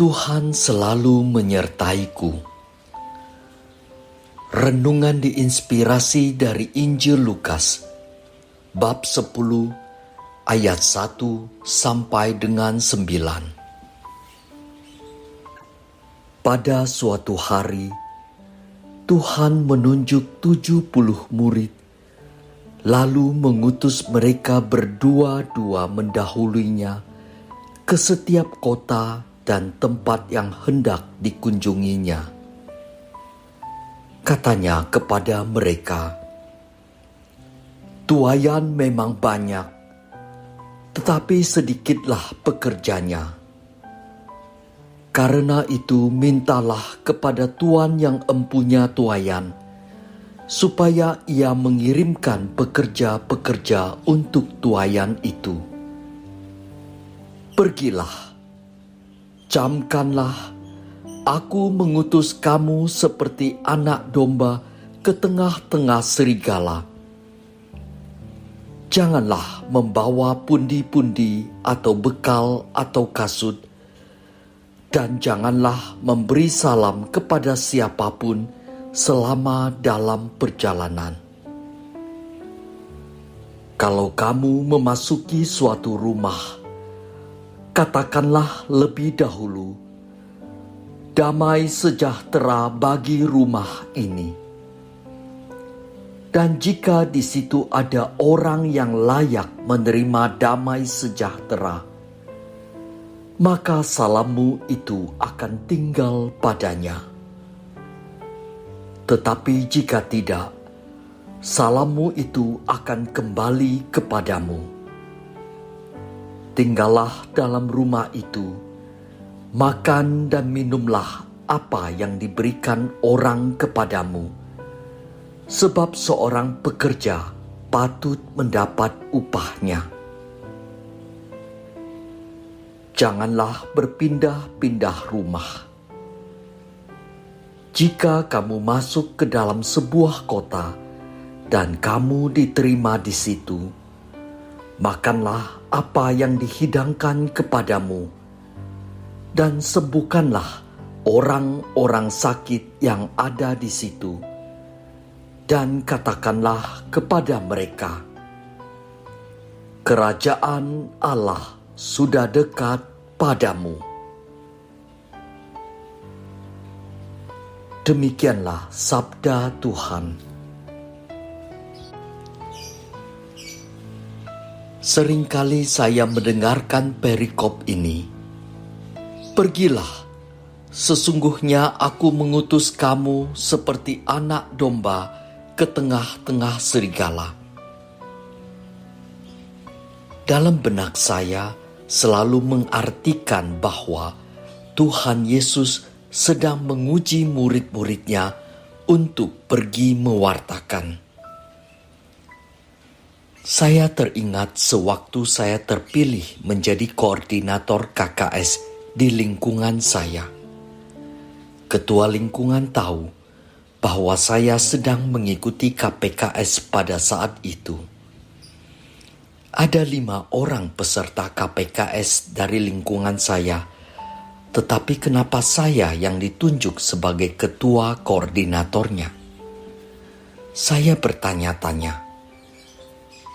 Tuhan selalu menyertaiku. Renungan diinspirasi dari Injil Lukas, bab 10, ayat 1 sampai dengan 9. Pada suatu hari, Tuhan menunjuk 70 murid, lalu mengutus mereka berdua-dua mendahulunya ke setiap kota dan tempat yang hendak dikunjunginya. Katanya kepada mereka, "Tuaian memang banyak, tetapi sedikitlah pekerjanya. Karena itu mintalah kepada Tuan yang empunya tuaian, supaya ia mengirimkan pekerja-pekerja untuk tuaian itu. Pergilah, camkanlah, aku mengutus kamu seperti anak domba ke tengah-tengah serigala. Janganlah membawa pundi-pundi atau bekal atau kasut, dan janganlah memberi salam kepada siapapun selama dalam perjalanan. Kalau kamu memasuki suatu rumah, katakanlah lebih dahulu, 'Damai sejahtera bagi rumah ini.' Dan jika di situ ada orang yang layak menerima damai sejahtera, maka salammu itu akan tinggal padanya. Tetapi jika tidak, salammu itu akan kembali kepadamu. Tinggallah dalam rumah itu, makan dan minumlah apa yang diberikan orang kepadamu, sebab seorang pekerja patut mendapat upahnya. Janganlah berpindah-pindah rumah. Jika kamu masuk ke dalam sebuah kota dan kamu diterima di situ, makanlah apa yang dihidangkan kepadamu, dan sembuhkanlah orang-orang sakit yang ada di situ, dan katakanlah kepada mereka, 'Kerajaan Allah sudah dekat padamu.' Demikianlah sabda Tuhan. Seringkali saya mendengarkan perikop ini. Pergilah, sesungguhnya aku mengutus kamu seperti anak domba ke tengah-tengah serigala. Dalam benak saya selalu mengartikan bahwa Tuhan Yesus sedang menguji murid-muridnya untuk pergi mewartakan. Saya teringat sewaktu saya terpilih menjadi koordinator KKS di lingkungan saya. Ketua lingkungan tahu bahwa saya sedang mengikuti KPKS pada saat itu. Ada 5 orang peserta KPKS dari lingkungan saya, tetapi kenapa saya yang ditunjuk sebagai ketua koordinatornya? Saya bertanya-tanya,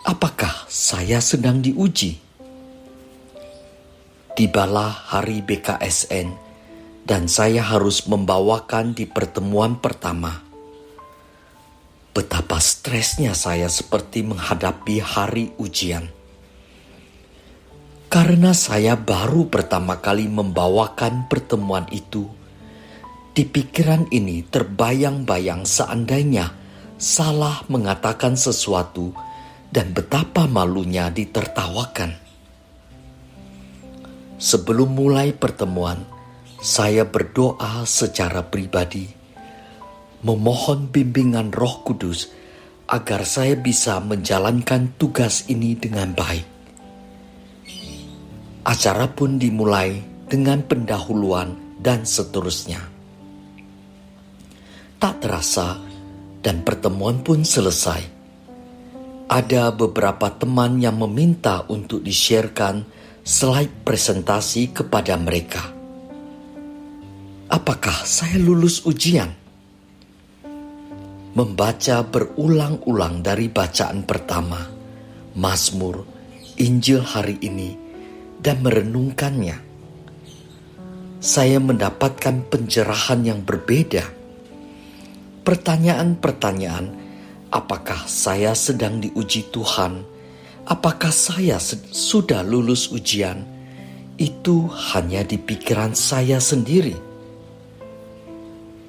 apakah saya sedang diuji? Tibalah hari BKSN dan saya harus membawakan di pertemuan pertama. Betapa stresnya saya seperti menghadapi hari ujian. Karena saya baru pertama kali membawakan pertemuan itu, di pikiran ini terbayang-bayang seandainya salah mengatakan sesuatu dan betapa malunya ditertawakan. Sebelum mulai pertemuan, saya berdoa secara pribadi, memohon bimbingan Roh Kudus agar saya bisa menjalankan tugas ini dengan baik. Acara pun dimulai dengan pendahuluan dan seterusnya. Tak terasa dan pertemuan pun selesai. Ada beberapa teman yang meminta untuk di-sharekan slide presentasi kepada mereka. Apakah saya lulus ujian? Membaca berulang-ulang dari bacaan pertama, Mazmur, Injil hari ini, dan merenungkannya, saya mendapatkan pencerahan yang berbeda. Pertanyaan-pertanyaan, apakah saya sedang diuji Tuhan? Apakah saya sudah lulus ujian? Itu hanya di pikiran saya sendiri.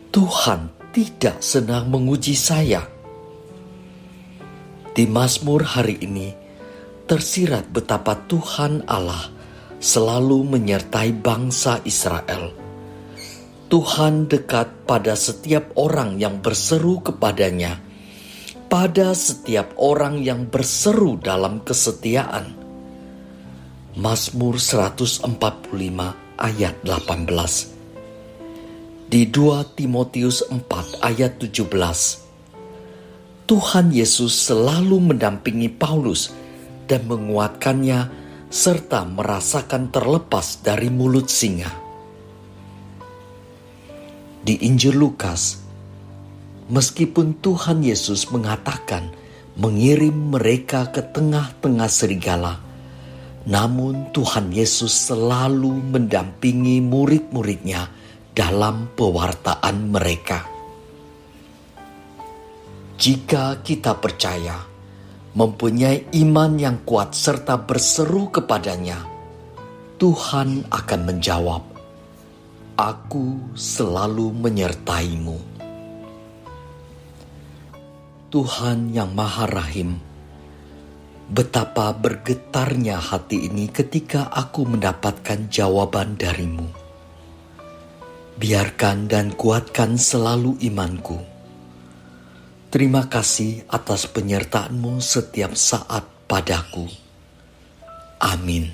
Tuhan tidak senang menguji saya. Di Mazmur hari ini, tersirat betapa Tuhan Allah selalu menyertai bangsa Israel. Tuhan dekat pada setiap orang yang berseru kepadanya, pada setiap orang yang berseru dalam kesetiaan. Mazmur 145 ayat 18. Di 2 Timotius 4 ayat 17, Tuhan Yesus selalu mendampingi Paulus dan menguatkannya serta merasakan terlepas dari mulut singa. Di Injil Lukas, meskipun Tuhan Yesus mengatakan mengirim mereka ke tengah-tengah serigala, namun Tuhan Yesus selalu mendampingi murid-muridnya dalam pewartaan mereka. Jika kita percaya, mempunyai iman yang kuat serta berseru kepadanya, Tuhan akan menjawab, "Aku selalu menyertaimu." Tuhan yang Maha Rahim, betapa bergetarnya hati ini ketika aku mendapatkan jawaban darimu. Biarkan dan kuatkan selalu imanku. Terima kasih atas penyertaan-Mu setiap saat padaku. Amin.